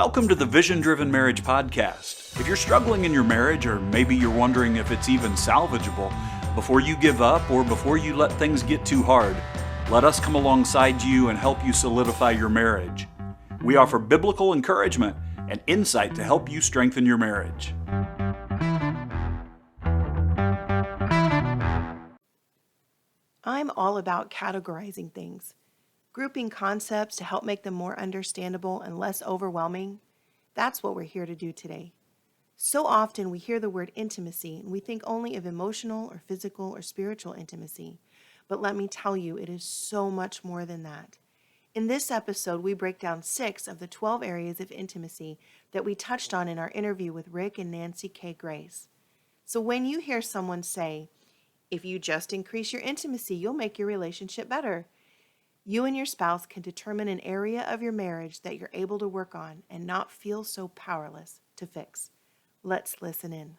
Welcome to the Vision Driven Marriage Podcast. If you're struggling in your marriage, or maybe you're wondering if it's even salvageable, before you give up or before you let things get too hard, let us come alongside you and help you solidify your marriage. We offer biblical encouragement and insight to help you strengthen your marriage. I'm all about categorizing things, grouping concepts to help make them more understandable and less overwhelming. That's what we're here to do today. So often we hear the word intimacy and we think only of emotional or physical or spiritual intimacy. But let me tell you, it is so much more than that. In this episode, we break down 6 of the 12 areas of intimacy that we touched on in our interview with Rick and Nancy K. Grace. So when you hear someone say, if you just increase your intimacy, you'll make your relationship better, you and your spouse can determine an area of your marriage that you're able to work on and not feel so powerless to fix. Let's listen in.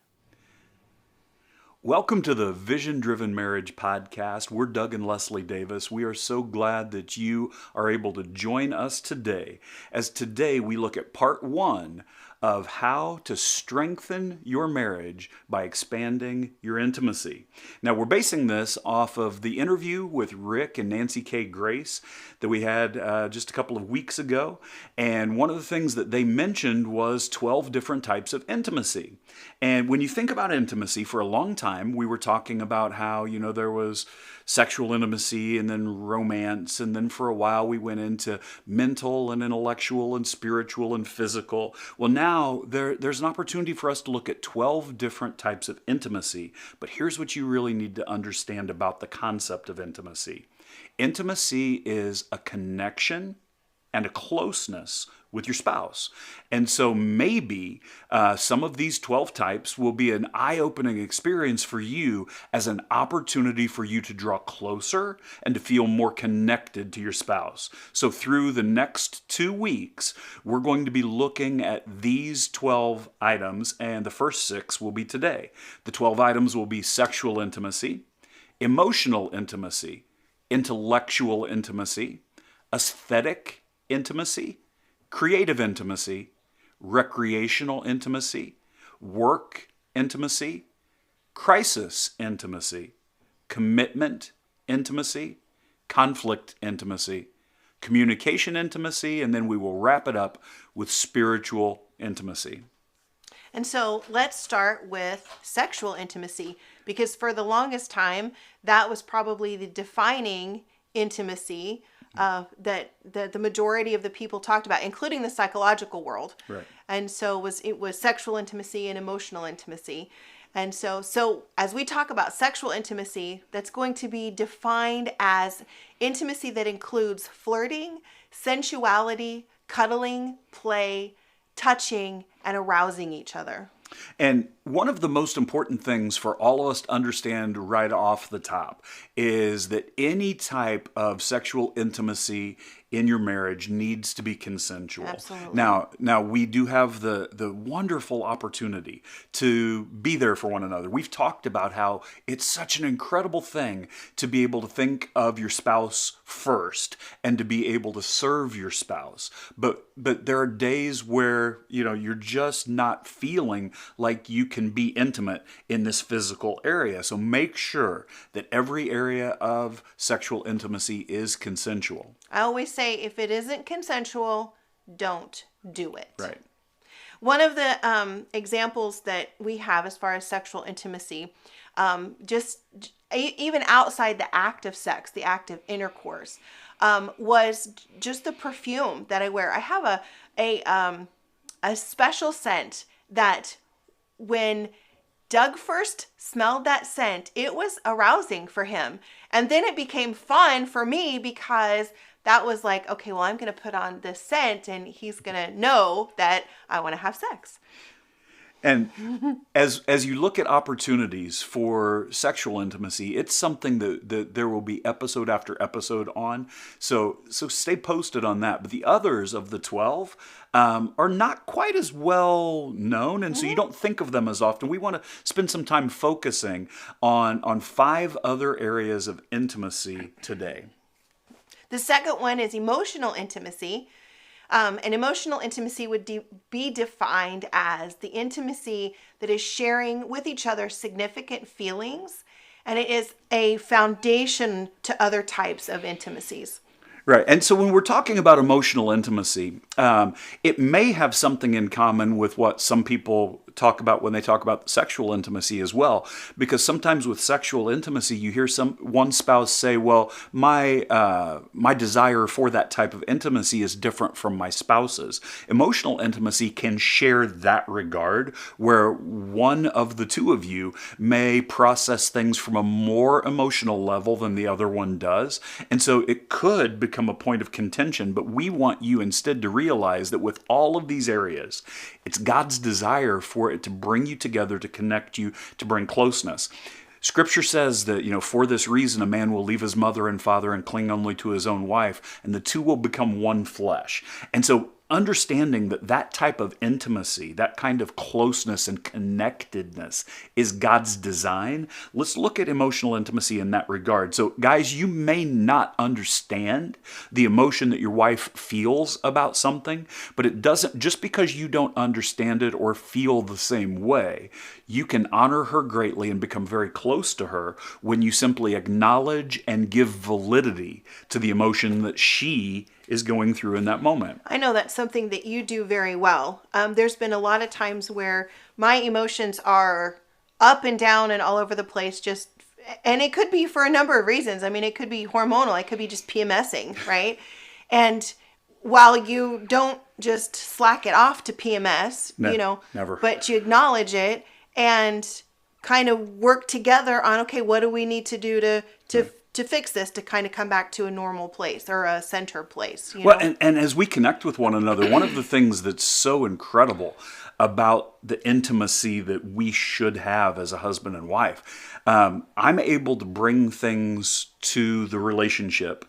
Welcome to the Vision Driven Marriage Podcast. We're Doug and Leslie Davis. We are so glad that you are able to join us today, as today we look at part 1 of how to strengthen your marriage by expanding your intimacy. Now, we're basing this off of the interview with Rick and Nancy K. Grace that we had just a couple of weeks ago. And one of the things that they mentioned was 12 different types of intimacy. And when you think about intimacy, for a long time, we were talking about how, there was sexual intimacy and then romance. And then for a while, we went into mental and intellectual and spiritual and physical. Well, now there's an opportunity for us to look at 12 different types of intimacy. But here's what you really need to understand about the concept of intimacy. Intimacy is a connection and a closeness with your spouse. And so maybe some of these 12 types will be an eye-opening experience for you as an opportunity for you to draw closer and to feel more connected to your spouse. So through the next 2 weeks, we're going to be looking at these 12 items, and the first 6 will be today. The 12 items will be sexual intimacy, emotional intimacy, intellectual intimacy, aesthetic intimacy, creative intimacy, recreational intimacy, work intimacy, crisis intimacy, commitment intimacy, conflict intimacy, communication intimacy, and then we will wrap it up with spiritual intimacy. And so let's start with sexual intimacy, because for the longest time, that was probably the defining intimacy that the majority of the people talked about, including the psychological world. Right. And so it was sexual intimacy and emotional intimacy. And so as we talk about sexual intimacy, that's going to be defined as intimacy that includes flirting, sensuality, cuddling, play, touching, and arousing each other. And one of the most important things for all of us to understand right off the top is that any type of sexual intimacy in your marriage needs to be consensual. Absolutely. Now we do have the wonderful opportunity to be there for one another. We've talked about how it's such an incredible thing to be able to think of your spouse first and to be able to serve your spouse. But there are days where, you're just not feeling like you can be intimate in this physical area. So make sure that every area of sexual intimacy is consensual. I always say, if it isn't consensual, don't do it. Right. One of the examples that we have as far as sexual intimacy, even outside the act of sex, the act of intercourse, was just the perfume that I wear. I have a special scent that when Doug first smelled that scent, it was arousing for him. And then it became fun for me, because that was like, okay, well, I'm going to put on this scent and he's going to know that I want to have sex. And as you look at opportunities for sexual intimacy, it's something that there will be episode after episode on. So stay posted on that. But the others of the 12 are not quite as well known, and so you don't think of them as often. We want to spend some time focusing on 5 other areas of intimacy today. The second one is emotional intimacy. And emotional intimacy would be defined as the intimacy that is sharing with each other significant feelings, and it is a foundation to other types of intimacies. Right. And so when we're talking about emotional intimacy, it may have something in common with what some people talk about when they talk about sexual intimacy as well. Because sometimes with sexual intimacy, you hear one spouse say, well, my desire for that type of intimacy is different from my spouse's. Emotional intimacy can share that regard, where one of the two of you may process things from a more emotional level than the other one does. And so it could become a point of contention, but we want you instead to realize that with all of these areas, it's God's desire for it to bring you together, to connect you, to bring closeness. Scripture says that, for this reason, a man will leave his mother and father and cling only to his own wife, and the two will become one flesh. And so understanding that type of intimacy, that kind of closeness and connectedness is God's design. Let's look at emotional intimacy in that regard. So guys, you may not understand the emotion that your wife feels about something, but it doesn't, just because you don't understand it or feel the same way, you can honor her greatly and become very close to her when you simply acknowledge and give validity to the emotion that she is going through in that moment. I know that's something that you do very well. There's been a lot of times where my emotions are up and down and all over the place, and it could be for a number of reasons. I mean, it could be hormonal. It could be just PMSing, right? And while you don't just slack it off to PMS, never. But you acknowledge it and kind of work together on, okay, what do we need to do to fix this, to kind of come back to a normal place or a center place. Well, and as we connect with one another, one of the things that's so incredible about the intimacy that we should have as a husband and wife, I'm able to bring things to the relationship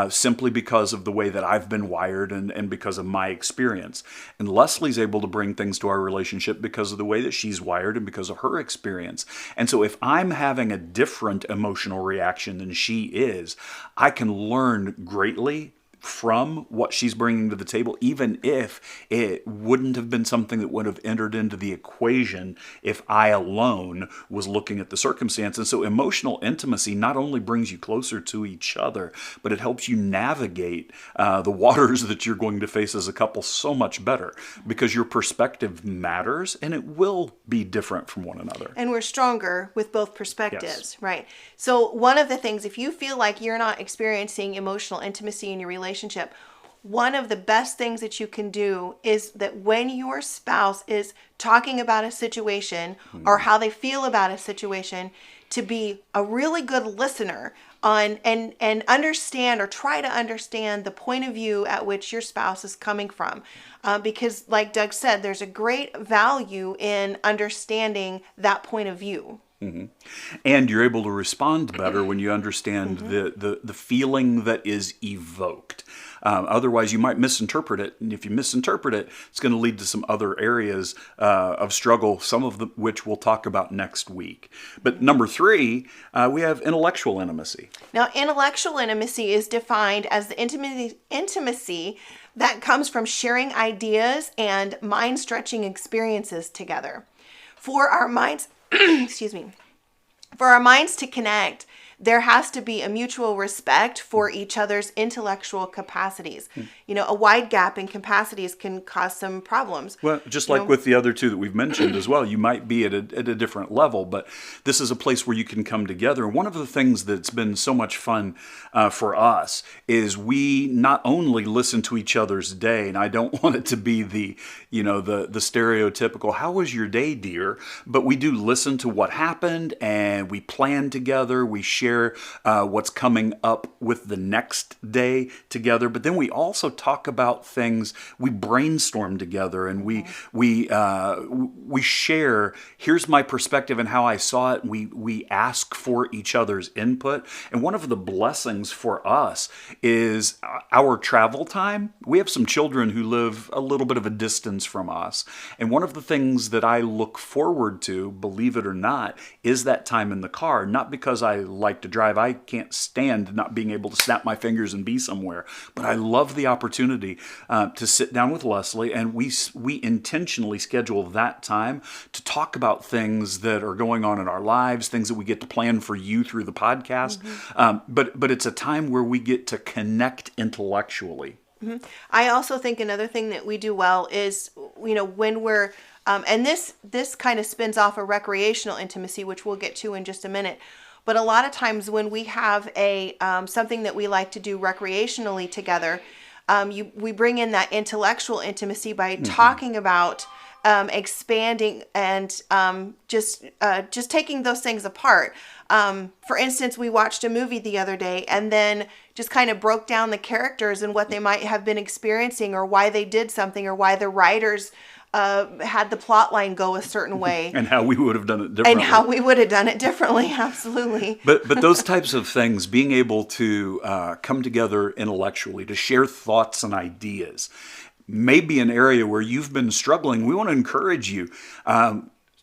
simply because of the way that I've been wired and because of my experience. And Leslie's able to bring things to our relationship because of the way that she's wired and because of her experience. And so if I'm having a different emotional reaction than she is, I can learn greatly from what she's bringing to the table, even if it wouldn't have been something that would have entered into the equation if I alone was looking at the circumstance. And so emotional intimacy not only brings you closer to each other, but it helps you navigate the waters that you're going to face as a couple so much better, because your perspective matters and it will be different from one another. And we're stronger with both perspectives, Yes. right? So one of the things, if you feel like you're not experiencing emotional intimacy in your relationship, one of the best things that you can do is that when your spouse is talking about a situation or how they feel about a situation, to be a really good listener on and understand, or try to understand, the point of view at which your spouse is coming from. Because like Doug said, there's a great value in understanding that point of view. Mm-hmm. And you're able to respond better when you understand the feeling that is evoked. Otherwise, you might misinterpret it. And if you misinterpret it, it's going to lead to some other areas of struggle, some of which we'll talk about next week. But number 3, we have intellectual intimacy. Now, intellectual intimacy is defined as the intimacy that comes from sharing ideas and mind-stretching experiences together. For our minds, for our minds to connect, there has to be a mutual respect for each other's intellectual capacities. A wide gap in capacities can cause some problems. Well, just like with the other two that we've mentioned as well, you might be at a different level, but this is a place where you can come together. And one of the things that's been so much fun for us is we not only listen to each other's day, and I don't want it to be the stereotypical, how was your day, dear? But we do listen to what happened, and we plan together, we share what's coming up with the next day together. But then we also talk about things. We brainstorm together, and we share. Here's my perspective and how I saw it. We ask for each other's input. And one of the blessings for us is our travel time. We have some children who live a little bit of a distance from us, and one of the things that I look forward to, believe it or not, is that time in the car. Not because I like like to drive. I can't stand not being able to snap my fingers and be somewhere. But I love the opportunity to sit down with Leslie, and we intentionally schedule that time to talk about things that are going on in our lives, things that we get to plan for you through the podcast. But it's a time where we get to connect intellectually. I also think another thing that we do well is, when we're, and this kind of spins off a recreational intimacy, which we'll get to in just a minute. But a lot of times when we have a something that we like to do recreationally together, we bring in that intellectual intimacy by talking about expanding and just taking those things apart. For instance, we watched a movie the other day and then just kind of broke down the characters and what they might have been experiencing, or why they did something, or why the writers had the plot line go a certain way. And how we would have done it differently. Absolutely. But those types of things, being able to come together intellectually, to share thoughts and ideas, may be an area where you've been struggling. We want to encourage you.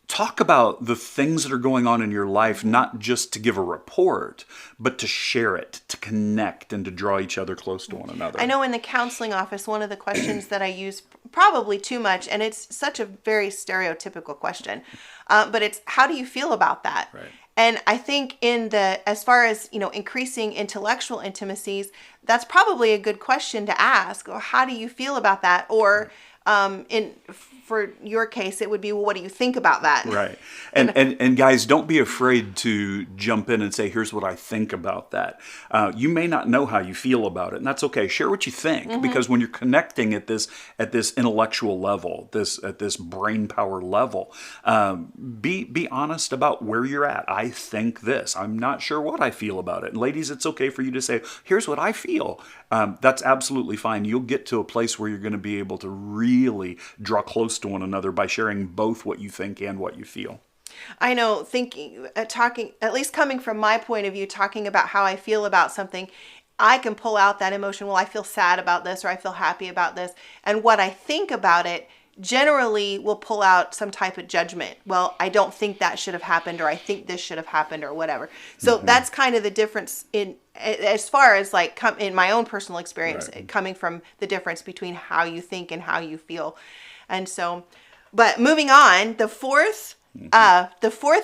Talk about the things that are going on in your life, not just to give a report, but to share it, to connect, and to draw each other close to one another. I know in the counseling office, one of the questions that I use probably too much, and it's such a very stereotypical question, but it's, how do you feel about that? Right. And I think as far as, increasing intellectual intimacies, that's probably a good question to ask. Or how do you feel about that? Or for your case, it would be, well, what do you think about that? Right. And guys, don't be afraid to jump in and say, here's what I think about that. You may not know how you feel about it, and that's okay. Share what you think, because when you're connecting at this intellectual level, at this brain power level, be honest about where you're at. I think this. I'm not sure what I feel about it. And ladies, it's okay for you to say, here's what I feel. That's absolutely fine. You'll get to a place where you're going to be able to really draw close to one another by sharing both what you think and what you feel. I know, talking, at least coming from my point of view, talking about how I feel about something, I can pull out that emotion. Well, I feel sad about this, or I feel happy about this. And what I think about it generally will pull out some type of judgment. Well, I don't think that should have happened, or I think this should have happened, or whatever. So that's kind of the difference as far as in my own personal experience, right, coming from the difference between how you think and how you feel. And so, but moving on, the fourth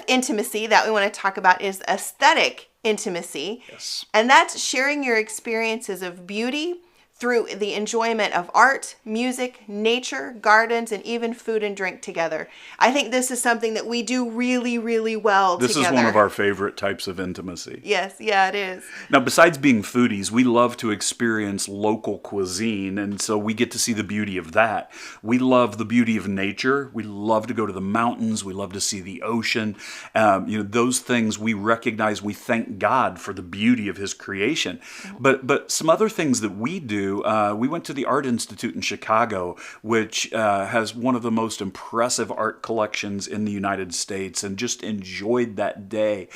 intimacy that we want to talk about is aesthetic intimacy. Yes. And that's sharing your experiences of beauty through the enjoyment of art, music, nature, gardens, and even food and drink together. I think this is something that we do really, really well together. This is one of our favorite types of intimacy. Yes, yeah, it is. Now, besides being foodies, we love to experience local cuisine, and so we get to see the beauty of that. We love the beauty of nature. We love to go to the mountains. We love to see the ocean. Those things we recognize. We thank God for the beauty of His creation. But some other things that we do. We went to the Art Institute in Chicago, which has one of the most impressive art collections in the United States, and just enjoyed that day.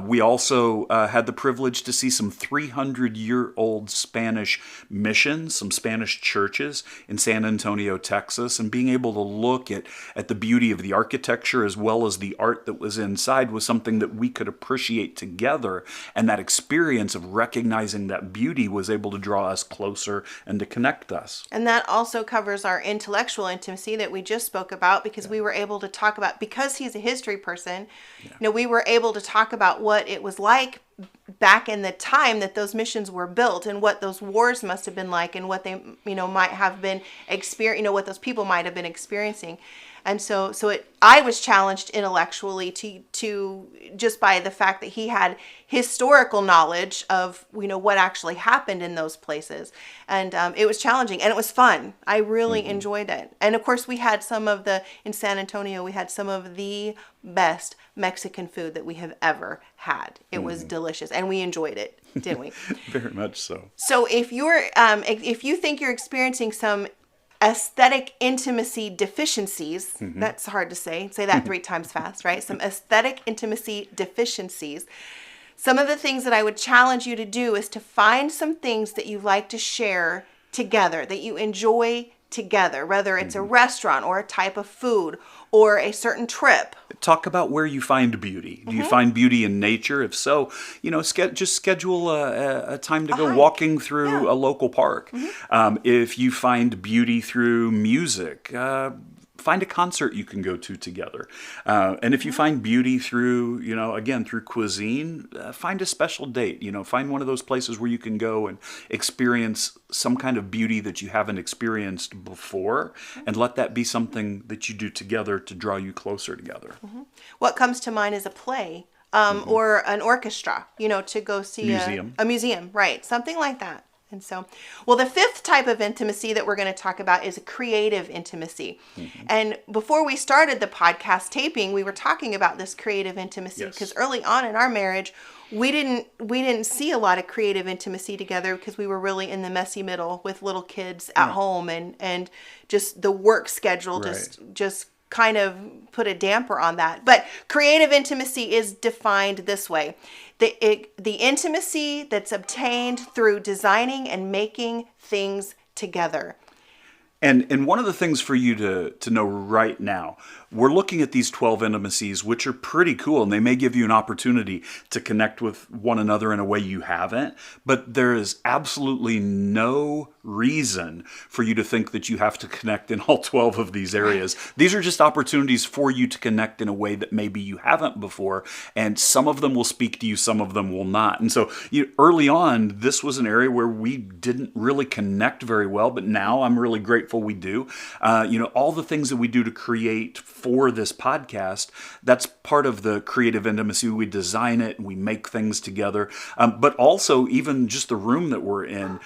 We also had the privilege to see some 300-year-old Spanish missions, some Spanish churches in San Antonio, Texas, and being able to look at the beauty of the architecture as well as the art that was inside was something that we could appreciate together. And that experience of recognizing that beauty was able to draw us closer and to connect us. And that also covers our intellectual intimacy that we just spoke about, because we were able to talk about, because he's a history person, we were able to talk about what it was like back in the time that those missions were built, and what those wars must have been like, and what they, might have been what those people might have been experiencing. And so I was challenged intellectually to just by the fact that he had historical knowledge of, what actually happened in those places. And it was challenging, and it was fun. I really enjoyed it. And of course, in San Antonio, we had some of the best Mexican food that we have ever had. It was delicious, and we enjoyed it, didn't we? Very much so. So if you think you're experiencing some aesthetic intimacy deficiencies, that's hard to say that 3 times fast, right? Some aesthetic intimacy deficiencies. Some of the things that I would challenge you to do is to find some things that you like to share together, that you enjoy together, whether it's a restaurant or a type of food or a certain trip. Talk about where you find beauty. Do you find beauty in nature? If so, just schedule a time to go hike. walking through Yeah. a local park. If you find beauty through music, find a concert you can go to together. And if you find beauty through, again, through cuisine, find a special date. Find one of those places where you can go and experience some kind of beauty that you haven't experienced before, and let that be something that you do together to draw you closer together. What comes to mind is a play or an orchestra, to go see a museum, right? Something like that. And so, well, the fifth type of intimacy that we're going to talk about is a creative intimacy. And before we started the podcast taping, we were talking about this creative intimacy because early on in our marriage, we didn't see a lot of creative intimacy together because we were really in the messy middle with little kids at home, and just the work schedule just kind of put a damper on that. But creative intimacy is defined this way. The intimacy that's obtained through designing and making things together. And one of the things for you to know right now, we're looking at these 12 intimacies, which are pretty cool, and they may give you an opportunity to connect with one another in a way you haven't, but there is absolutely no reason for you to think that you have to connect in all 12 of these areas. These are just opportunities for you to connect in a way that maybe you haven't before, and some of them will speak to you, some of them will not. And so early on, this was an area where we didn't really connect very well, but now I'm really grateful we do. All the things that we do to create for this podcast, that's part of the creative intimacy. We design it and we make things together. But also even just the room that we're in.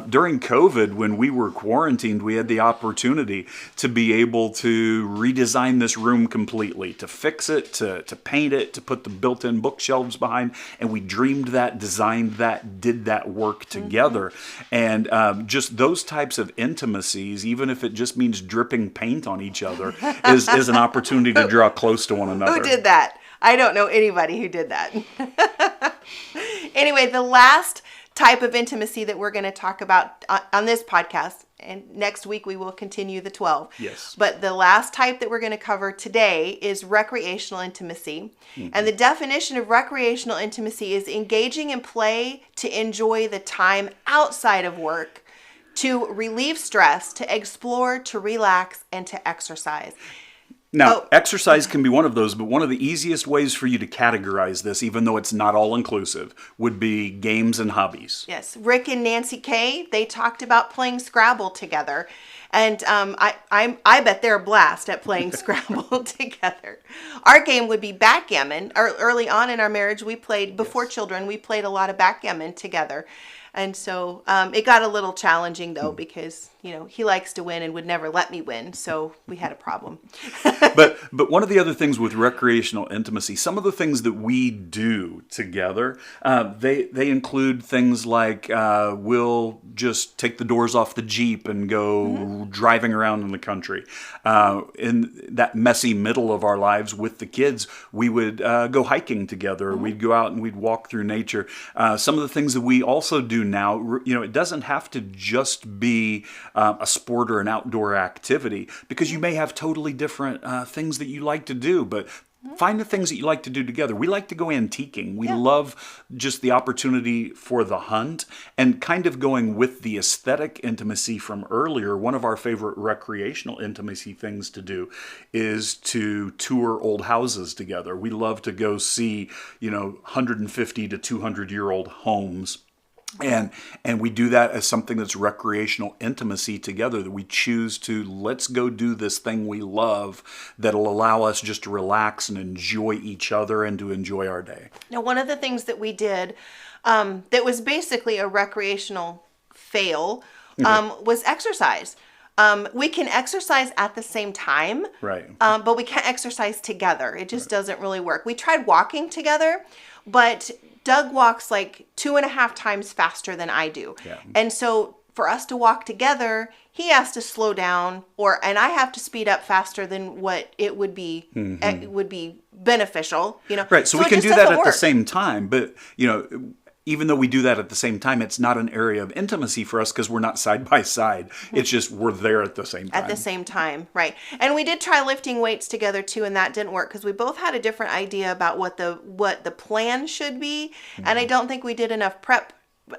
During COVID, when we were quarantined, we had the opportunity to be able to redesign this room completely, to fix it, to paint it, to put the built-in bookshelves behind. And we dreamed that, designed that, did that work together. And just those types of intimacies, even if it just means dripping paint on each other, is an opportunity to draw close to one another. Who did that? I don't know anybody who did that. Anyway, the last type of intimacy that we're going to talk about on this podcast, and next week we will continue the 12. Yes. But the last type that we're going to cover today is recreational intimacy. And the definition of recreational intimacy is engaging in play to enjoy the time outside of work, to relieve stress, to explore, to relax, and to exercise. Now, exercise can be one of those, but one of the easiest ways for you to categorize this, even though it's not all-inclusive, would be games and hobbies. Yes. Rick and Nancy Kay, they talked about playing Scrabble together. And I bet they're a blast at playing Scrabble together. Our game would be backgammon. Early on in our marriage, we played, before children, we played a lot of backgammon together. And so it got a little challenging, though, because, he likes to win and would never let me win. So we had a problem. But one of the other things with recreational intimacy, some of the things that we do together, they include things like we'll just take the doors off the Jeep and go driving around in the country. In that messy middle of our lives with the kids, we would go hiking together. We'd go out and we'd walk through nature. Some of the things that we also do now, it doesn't have to just be a sport or an outdoor activity, because you may have totally different things that you like to do, but find the things that you like to do together. We like to go antiquing. We love just the opportunity for the hunt, and kind of going with the aesthetic intimacy from earlier. One of our favorite recreational intimacy things to do is to tour old houses together. We love to go see, 150 to 200-year-old homes. And we do that as something that's recreational intimacy together, that we choose to, let's go do this thing we love that'll allow us just to relax and enjoy each other and to enjoy our day. Now, one of the things that we did that was basically a recreational fail was exercise. We can exercise at the same time, right? But we can't exercise together. It just doesn't really work. We tried walking together, but Doug walks like 2.5 times faster than I do. Yeah. And so for us to walk together, he has to slow down, and I have to speed up faster than what it would be beneficial, Right. So we can do that at the same time, but even though we do that at the same time, it's not an area of intimacy for us because we're not side by side. It's just we're there at the same time. At the same time, right. And we did try lifting weights together too, and that didn't work because we both had a different idea about what the plan should be. And I don't think we did enough prep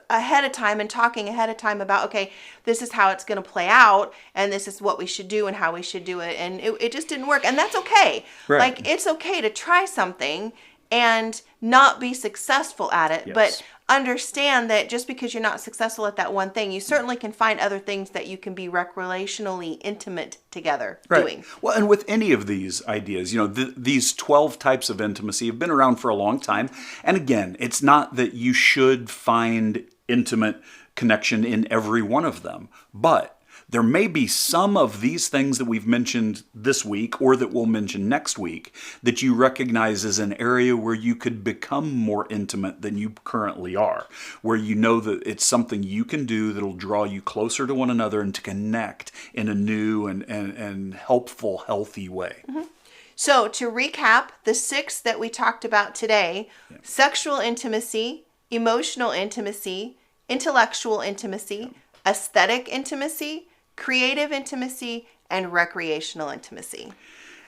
ahead of time and talking ahead of time about, okay, this is how it's going to play out and this is what we should do and how we should do it. And it just didn't work. And that's okay. Right. Like, it's okay to try something and not be successful at it. Yes. But understand that just because you're not successful at that one thing, you certainly can find other things that you can be recreationally intimate together doing. Well, and with any of these ideas, these 12 types of intimacy have been around for a long time. And again, it's not that you should find intimate connection in every one of them, but there may be some of these things that we've mentioned this week or that we'll mention next week that you recognize as an area where you could become more intimate than you currently are, where you know that it's something you can do that'll draw you closer to one another and to connect in a new and helpful, healthy way. Mm-hmm. So to recap, the 6 that we talked about today, sexual intimacy, emotional intimacy, intellectual intimacy, aesthetic intimacy, creative intimacy, and recreational intimacy.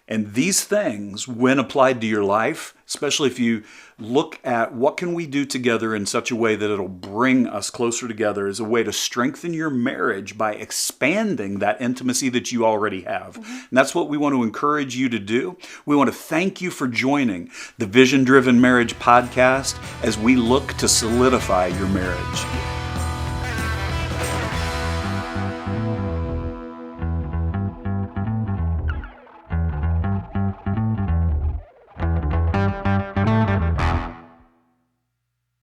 And these things, when applied to your life, especially if you look at what can we do together in such a way that it'll bring us closer together, as a way to strengthen your marriage by expanding that intimacy that you already have. Mm-hmm. And that's what we want to encourage you to do. We want to thank you for joining the Vision Driven Marriage Podcast as we look to solidify your marriage.